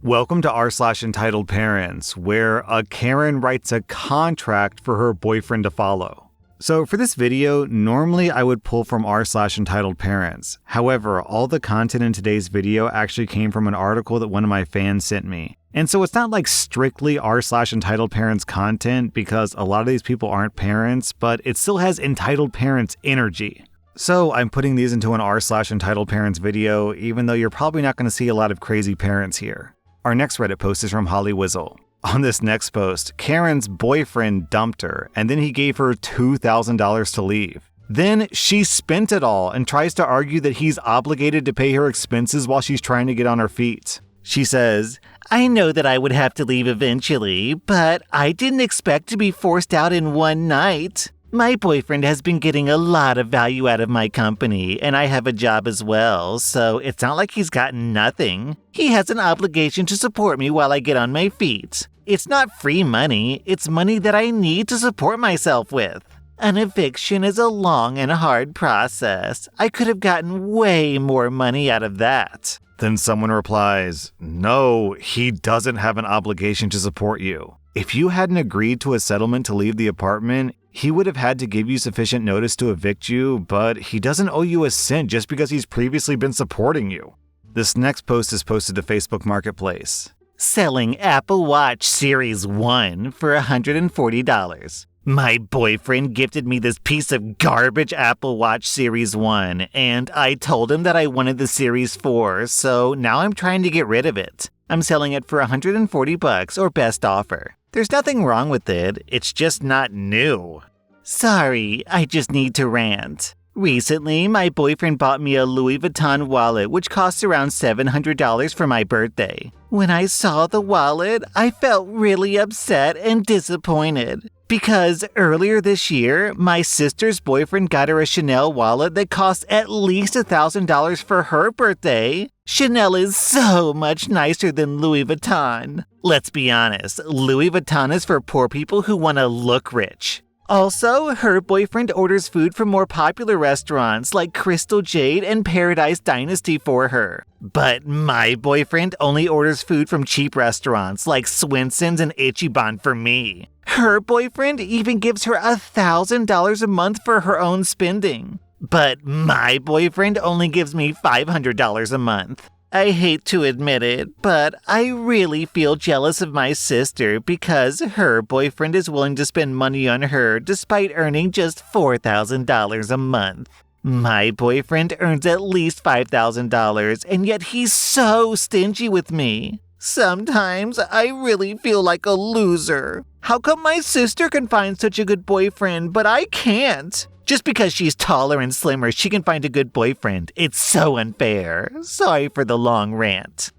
Welcome to r/Entitledparents, where a Karen writes a contract for her boyfriend to follow. So for this video, normally I would pull from r/Entitledparents. However, all the content in today's video actually came from an article that one of my fans sent me. And so it's not like strictly r/Entitledparents content because a lot of these people aren't parents, but it still has entitled parents energy. So I'm putting these into an r/Entitledparents video, even though you're probably not going to see a lot of crazy parents here. Our next Reddit post is from Holly Wizzle. On this next post, Karen's boyfriend dumped her, and then he gave her $2,000 to leave. Then she spent it all and tries to argue that he's obligated to pay her expenses while she's trying to get on her feet. She says, "I know that I would have to leave eventually, but I didn't expect to be forced out in one night. My boyfriend has been getting a lot of value out of my company, and I have a job as well, so it's not like he's gotten nothing. He has an obligation to support me while I get on my feet. It's not free money, it's money that I need to support myself with. An eviction is a long and hard process. I could have gotten way more money out of that." Then someone replies, "No, he doesn't have an obligation to support you. If you hadn't agreed to a settlement to leave the apartment, he would have had to give you sufficient notice to evict you, but he doesn't owe you a cent just because he's previously been supporting you." This next post is posted to Facebook Marketplace. Selling Apple Watch Series 1 for $140. My boyfriend gifted me this piece of garbage Apple Watch Series 1, and I told him that I wanted the Series 4, so now I'm trying to get rid of it. I'm selling it for $140 or best offer. There's nothing wrong with it, it's just not new. Sorry, I just need to rant. Recently, my boyfriend bought me a Louis Vuitton wallet which costs around $700 for my birthday. When I saw the wallet, I felt really upset and disappointed. Because earlier this year, my sister's boyfriend got her a Chanel wallet that cost at least $1,000 for her birthday. Chanel is so much nicer than Louis Vuitton. Let's be honest, Louis Vuitton is for poor people who want to look rich. Also, her boyfriend orders food from more popular restaurants like Crystal Jade and Paradise Dynasty for her. But my boyfriend only orders food from cheap restaurants like Swenson's and Ichiban for me. Her boyfriend even gives her $1,000 a month for her own spending. But my boyfriend only gives me $500 a month. I hate to admit it, but I really feel jealous of my sister because her boyfriend is willing to spend money on her despite earning just $4,000 a month. My boyfriend earns at least $5,000, and yet he's so stingy with me. Sometimes I really feel like a loser. How come my sister can find such a good boyfriend, but I can't? Just because she's taller and slimmer, she can find a good boyfriend. It's so unfair. Sorry for the long rant.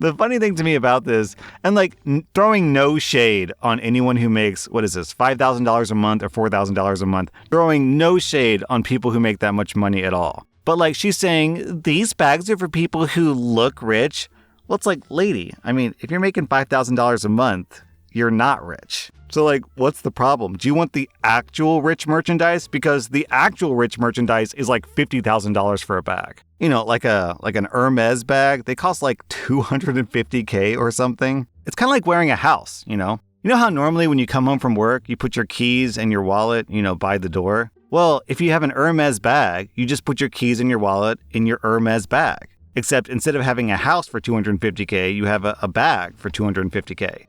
The funny thing to me about this, and throwing no shade on anyone who makes, $5,000 a month or $4,000 a month, throwing no shade on people who make that much money at all. But she's saying, these bags are for people who look rich. Well, it's lady, if you're making $5,000 a month, you're not rich. So what's the problem? Do you want the actual rich merchandise? Because the actual rich merchandise is $50,000 for a bag. Like an Hermes bag, they cost $250K or something. It's kind of like wearing a house, You know how normally when you come home from work, you put your keys and your wallet, by the door? Well, if you have an Hermes bag, you just put your keys and your wallet in your Hermes bag. Except instead of having a house for $250K, you have a bag for $250K.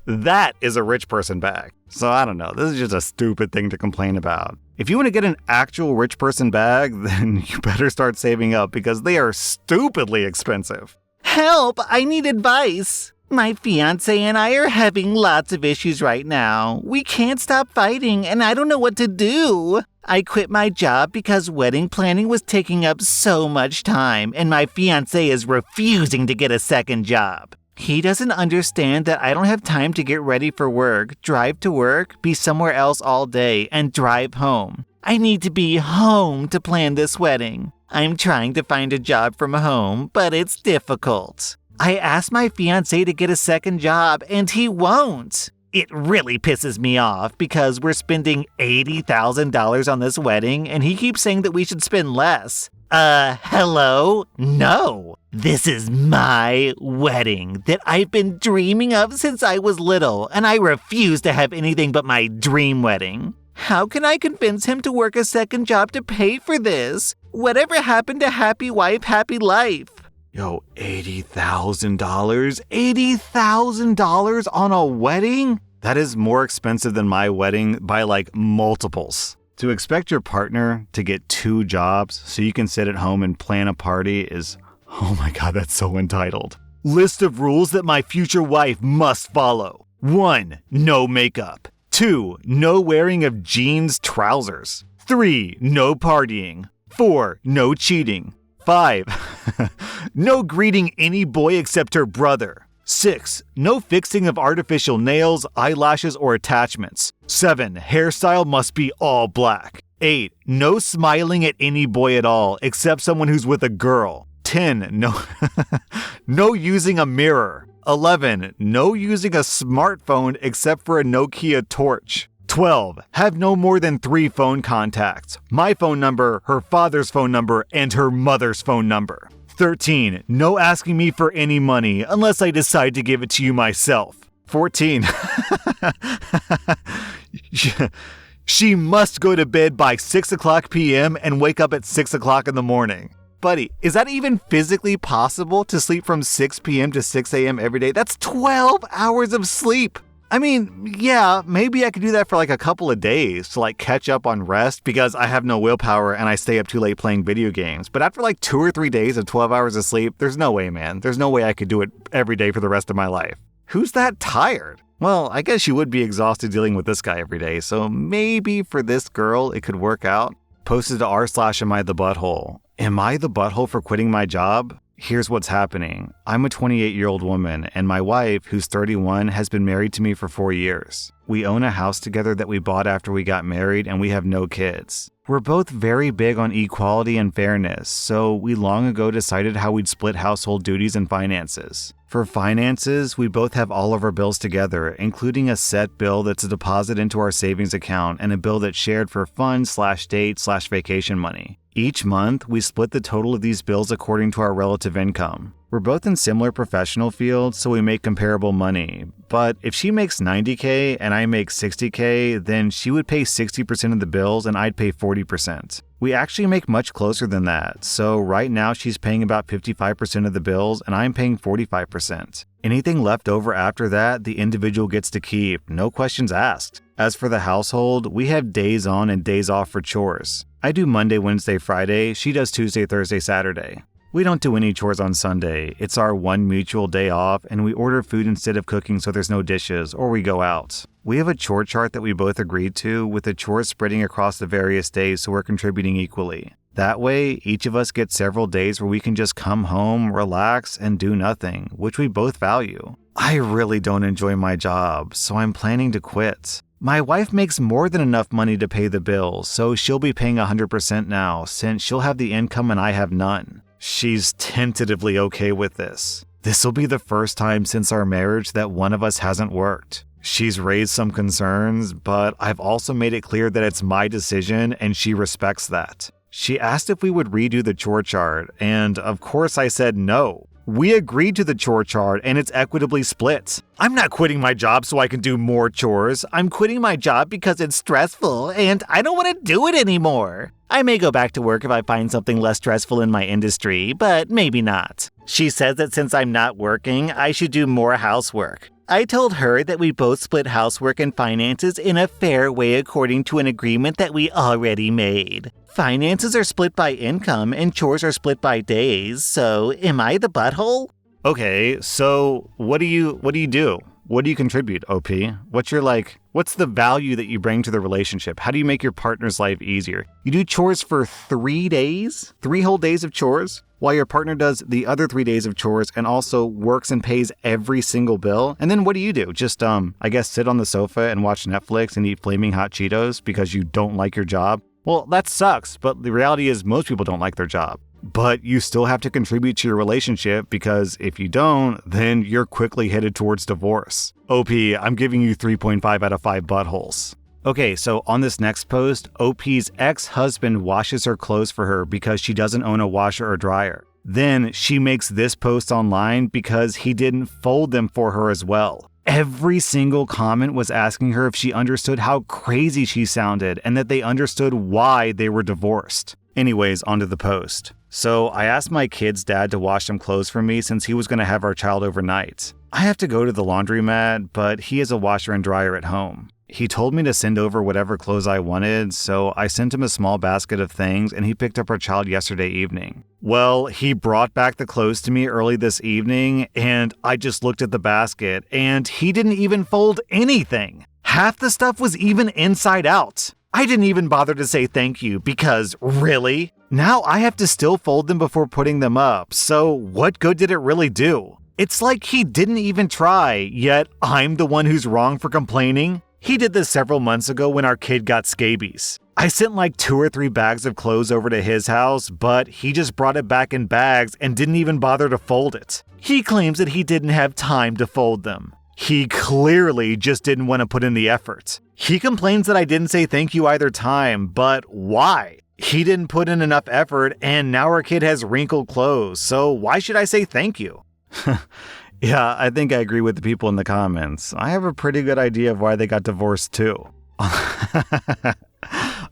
That is a rich person bag. So I don't know. This is just a stupid thing to complain about. If you want to get an actual rich person bag, then you better start saving up because they are stupidly expensive. Help! I need advice. My fiancé and I are having lots of issues right now. We can't stop fighting and I don't know what to do. I quit my job because wedding planning was taking up so much time and my fiancé is refusing to get a second job. He doesn't understand that I don't have time to get ready for work, drive to work, be somewhere else all day, and drive home. I need to be home to plan this wedding. I'm trying to find a job from home, but it's difficult. I asked my fiancé to get a second job, and he won't. It really pisses me off because we're spending $80,000 on this wedding, and he keeps saying that we should spend less. Hello? No. This is my wedding that I've been dreaming of since I was little, and I refuse to have anything but my dream wedding. How can I convince him to work a second job to pay for this? Whatever happened to happy wife, happy life? Yo, $80,000? $80,000 on a wedding? That is more expensive than my wedding by like multiples. To expect your partner to get 2 jobs so you can sit at home and plan a party is, oh my God, that's so entitled. List of rules that my future wife must follow. 1. No makeup. 2. No wearing of jeans, trousers. 3. No partying. 4. No cheating. 5. No greeting any boy except her brother. 6. No fixing of artificial nails, eyelashes, or attachments. 7. Hairstyle must be all black. 8. No smiling at any boy at all, except someone who's with a girl. 10. No using a mirror. 11. No using a smartphone except for a Nokia torch. 12. Have no more than 3 phone contacts. My phone number, her father's phone number, and her mother's phone number. 13. No asking me for any money unless I decide to give it to you myself. 14. She must go to bed by 6 o'clock p.m. and wake up at 6 o'clock in the morning. Buddy, is that even physically possible to sleep from 6 p.m. to 6 a.m. every day? That's 12 hours of sleep. I mean, yeah, maybe I could do that for like a couple of days to like catch up on rest because I have no willpower and I stay up too late playing video games. But after like 2 or 3 days of 12 hours of sleep, there's no way, man. There's no way I could do it every day for the rest of my life. Who's that tired? Well, I guess you would be exhausted dealing with this guy every day, so maybe for this girl it could work out. Posted to r/am I the butthole. Am I the butthole for quitting my job? Here's what's happening. I'm a 28-year-old woman, and my wife, who's 31, has been married to me for 4 years. We own a house together that we bought after we got married, and we have no kids. We're both very big on equality and fairness, so we long ago decided how we'd split household duties and finances. For finances, we both have all of our bills together, including a set bill that's a deposit into our savings account and a bill that's shared for fun/date/vacation money. Each month, we split the total of these bills according to our relative income. We're both in similar professional fields, so we make comparable money. But if she makes $90K and I make $60K, then she would pay 60% of the bills and I'd pay 40%. We actually make much closer than that, so right now she's paying about 55% of the bills and I'm paying 45%. Anything left over after that, the individual gets to keep, no questions asked. As for the household, we have days on and days off for chores. I do Monday, Wednesday, Friday, she does Tuesday, Thursday, Saturday. We don't do any chores on Sunday. It's our one mutual day off, and we order food instead of cooking so there's no dishes, or we go out. We have a chore chart that we both agreed to, with the chores spreading across the various days so we're contributing equally. That way, each of us gets several days where we can just come home, relax, and do nothing, which we both value. I really don't enjoy my job, so I'm planning to quit. My wife makes more than enough money to pay the bills, so she'll be paying 100% now, since she'll have the income and I have none. She's tentatively okay with this. This will be the first time since our marriage that one of us hasn't worked. She's raised some concerns, but I've also made it clear that it's my decision and she respects that. She asked if we would redo the chore chart, and of course I said no. We agreed to the chore chart and it's equitably split. I'm not quitting my job so I can do more chores. I'm quitting my job because it's stressful and I don't want to do it anymore. I may go back to work if I find something less stressful in my industry, but maybe not. She says that since I'm not working, I should do more housework. I told her that we both split housework and finances in a fair way according to an agreement that we already made. Finances are split by income and chores are split by days, so am I the butthole? Okay, so what do you do? What do you contribute, OP? What's the value that you bring to the relationship? How do you make your partner's life easier? You do chores for 3 days? 3 whole days of chores? While your partner does the other 3 days of chores and also works and pays every single bill? And then what do you do? Just, I guess sit on the sofa and watch Netflix and eat flaming hot Cheetos because you don't like your job? Well, that sucks, but the reality is most people don't like their job. But you still have to contribute to your relationship because if you don't, then you're quickly headed towards divorce. OP, I'm giving you 3.5 out of 5 buttholes. Okay, so on this next post, OP's ex-husband washes her clothes for her because she doesn't own a washer or dryer. Then she makes this post online because he didn't fold them for her as well. Every single comment was asking her if she understood how crazy she sounded and that they understood why they were divorced. Anyways, onto the post. So I asked my kid's dad to wash some clothes for me since he was going to have our child overnight. I have to go to the laundromat, but he has a washer and dryer at home. He told me to send over whatever clothes I wanted, so I sent him a small basket of things and he picked up our child yesterday evening. Well, he brought back the clothes to me early this evening and I just looked at the basket and he didn't even fold anything. Half the stuff was even inside out. I didn't even bother to say thank you because, really? Now I have to still fold them before putting them up, so what good did it really do? It's like he didn't even try, yet I'm the one who's wrong for complaining. He did this several months ago when our kid got scabies. I sent like 2 or 3 bags of clothes over to his house, but he just brought it back in bags and didn't even bother to fold it. He claims that he didn't have time to fold them. He clearly just didn't want to put in the effort. He complains that I didn't say thank you either time, but why? He didn't put in enough effort and now our kid has wrinkled clothes, so why should I say thank you? Yeah, I think I agree with the people in the comments. I have a pretty good idea of why they got divorced too.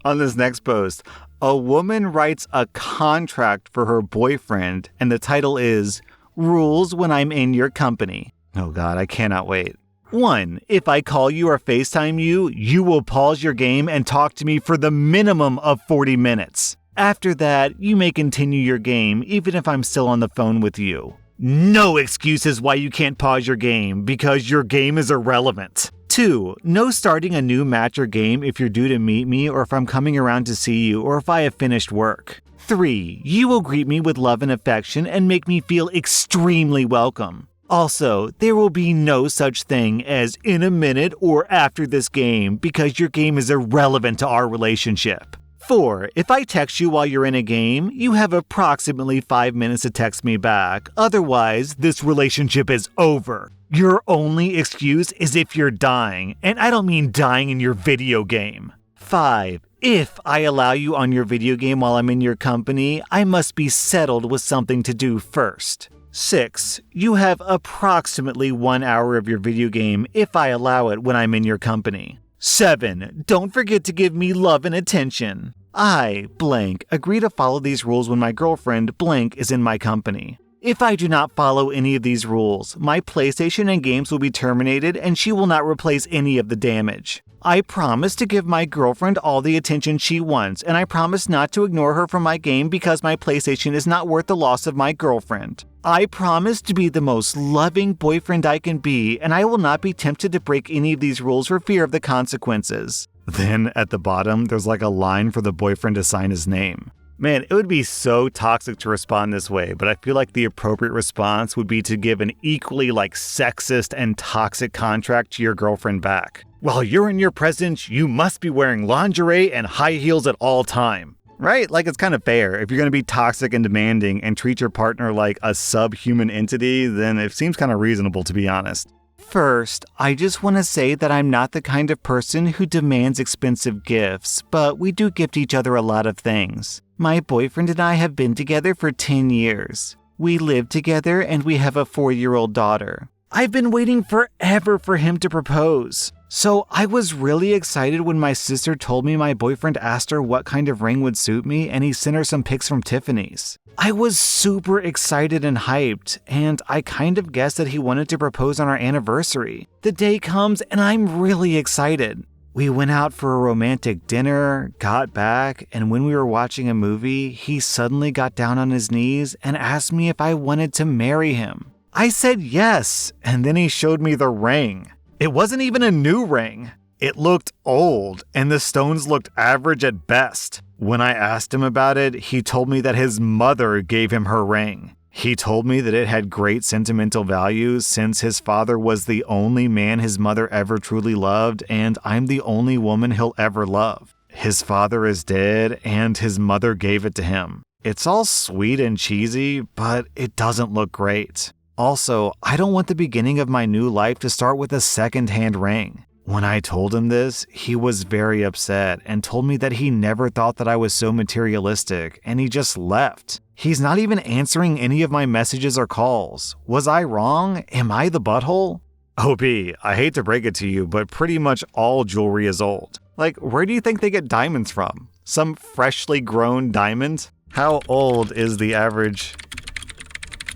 On this next post, a woman writes a contract for her boyfriend and the title is Rules When I'm in Your Company. Oh God, I cannot wait. 1. If I call you or FaceTime you, you will pause your game and talk to me for the minimum of 40 minutes. After that, you may continue your game even if I'm still on the phone with you. No excuses why you can't pause your game, because your game is irrelevant. 2. No starting a new match or game if you're due to meet me or if I'm coming around to see you or if I have finished work. 3. You will greet me with love and affection and make me feel extremely welcome. Also, there will be no such thing as in a minute or after this game because your game is irrelevant to our relationship. 4. If I text you while you're in a game, you have approximately 5 minutes to text me back. Otherwise, this relationship is over. Your only excuse is if you're dying, and I don't mean dying in your video game. 5. If I allow you on your video game while I'm in your company, I must be settled with something to do first. 6. You have approximately 1 hour of your video game if I allow it when I'm in your company. 7. Don't forget to give me love and attention. I, blank, agree to follow these rules when my girlfriend, blank, is in my company. If I do not follow any of these rules, my PlayStation and games will be terminated and she will not replace any of the damage. I promise to give my girlfriend all the attention she wants, and I promise not to ignore her from my game because my PlayStation is not worth the loss of my girlfriend. I promise to be the most loving boyfriend I can be, and I will not be tempted to break any of these rules for fear of the consequences. Then, at the bottom, there's like a line for the boyfriend to sign his name. Man, it would be so toxic to respond this way, but I feel like the appropriate response would be to give an equally sexist and toxic contract to your girlfriend back. While you're in your presence, you must be wearing lingerie and high heels at all time. Right? It's kind of fair. If you're going to be toxic and demanding and treat your partner like a subhuman entity, then it seems kind of reasonable, to be honest. First, I just want to say that I'm not the kind of person who demands expensive gifts, but we do gift each other a lot of things. My boyfriend and I have been together for 10 years. We live together and we have a 4-year-old daughter. I've been waiting forever for him to propose. So I was really excited when my sister told me my boyfriend asked her what kind of ring would suit me and he sent her some pics from Tiffany's. I was super excited and hyped, and I kind of guessed that he wanted to propose on our anniversary. The day comes and I'm really excited. We went out for a romantic dinner, got back, and when we were watching a movie, he suddenly got down on his knees and asked me if I wanted to marry him. I said yes, and then he showed me the ring. It wasn't even a new ring. It looked old, and the stones looked average at best. When I asked him about it, he told me that his mother gave him her ring. He told me that it had great sentimental value since his father was the only man his mother ever truly loved, and I'm the only woman he'll ever love. His father is dead, and his mother gave it to him. It's all sweet and cheesy, but it doesn't look great. Also, I don't want the beginning of my new life to start with a second-hand ring. When I told him this, he was very upset and told me that he never thought that I was so materialistic, and he just left. He's not even answering any of my messages or calls. Was I wrong? Am I the butthole? OP, I hate to break it to you, but pretty much all jewelry is old. Like, where do you think they get diamonds from? Some freshly grown diamond? How old is the average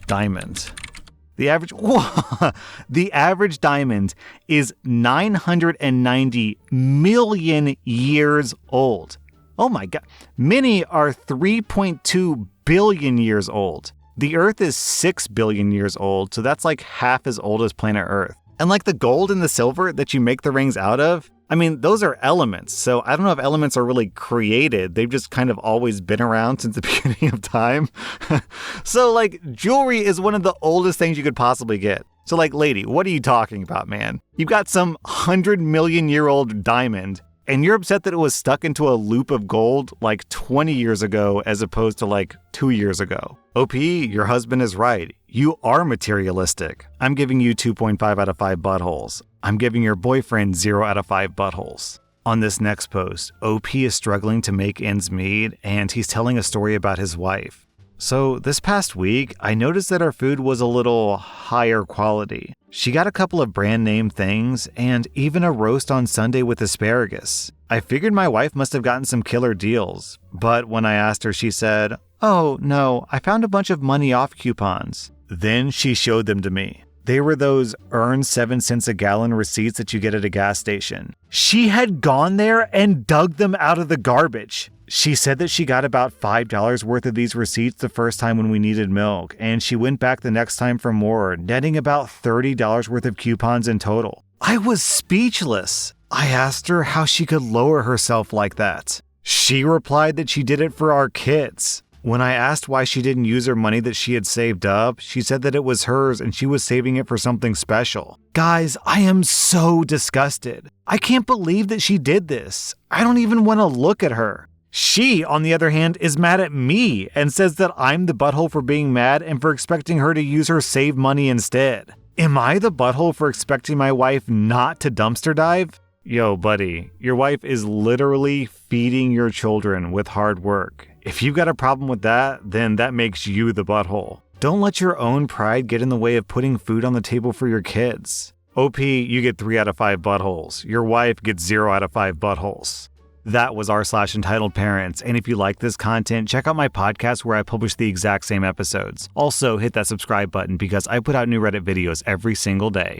diamond? The average diamond is 990 million years old. Oh my God. Many are 3.2 billion years old. The Earth is 6 billion years old, so that's like half as old as planet Earth. And like the gold and the silver that you make the rings out of, I mean, those are elements. So I don't know if elements are really created. They've just kind of always been around since the beginning of time. So like jewelry is one of the oldest things you could possibly get. So like, lady, what are you talking about, man? You've got some 100 million year old diamond and you're upset that it was stuck into a loop of gold like 20 years ago as opposed to like 2 years ago. OP, your husband is right. You are materialistic. I'm giving you 2.5 out of 5 buttholes. I'm giving your boyfriend 0 out of 5 buttholes. On this next post, OP is struggling to make ends meet, and he's telling a story about his wife. So this past week, I noticed that our food was a little higher quality. She got a couple of brand name things, and even a roast on Sunday with asparagus. I figured my wife must have gotten some killer deals, but when I asked her, she said, "Oh, no, I found a bunch of money off coupons." Then she showed them to me. They were those earn 7 cents a gallon receipts that you get at a gas station. She had gone there and dug them out of the garbage. She said that she got about $5 worth of these receipts the first time when we needed milk, and she went back the next time for more, netting about $30 worth of coupons in total. I was speechless. I asked her how she could lower herself like that. She replied that she did it for our kids. When I asked why she didn't use her money that she had saved up, she said that it was hers and she was saving it for something special. Guys, I am so disgusted. I can't believe that she did this. I don't even want to look at her. She, on the other hand, is mad at me and says that I'm the butthole for being mad and for expecting her to use her saved money instead. Am I the butthole for expecting my wife not to dumpster dive? Yo, buddy, your wife is literally feeding your children with hard work. If you've got a problem with that, then that makes you the butthole. Don't let your own pride get in the way of putting food on the table for your kids. OP, you get 3 out of 5 buttholes. Your wife gets 0 out of 5 buttholes. That was rSlash Parents, and if you like this content, check out my podcast where I publish the exact same episodes. Also, hit that subscribe button because I put out new Reddit videos every single day.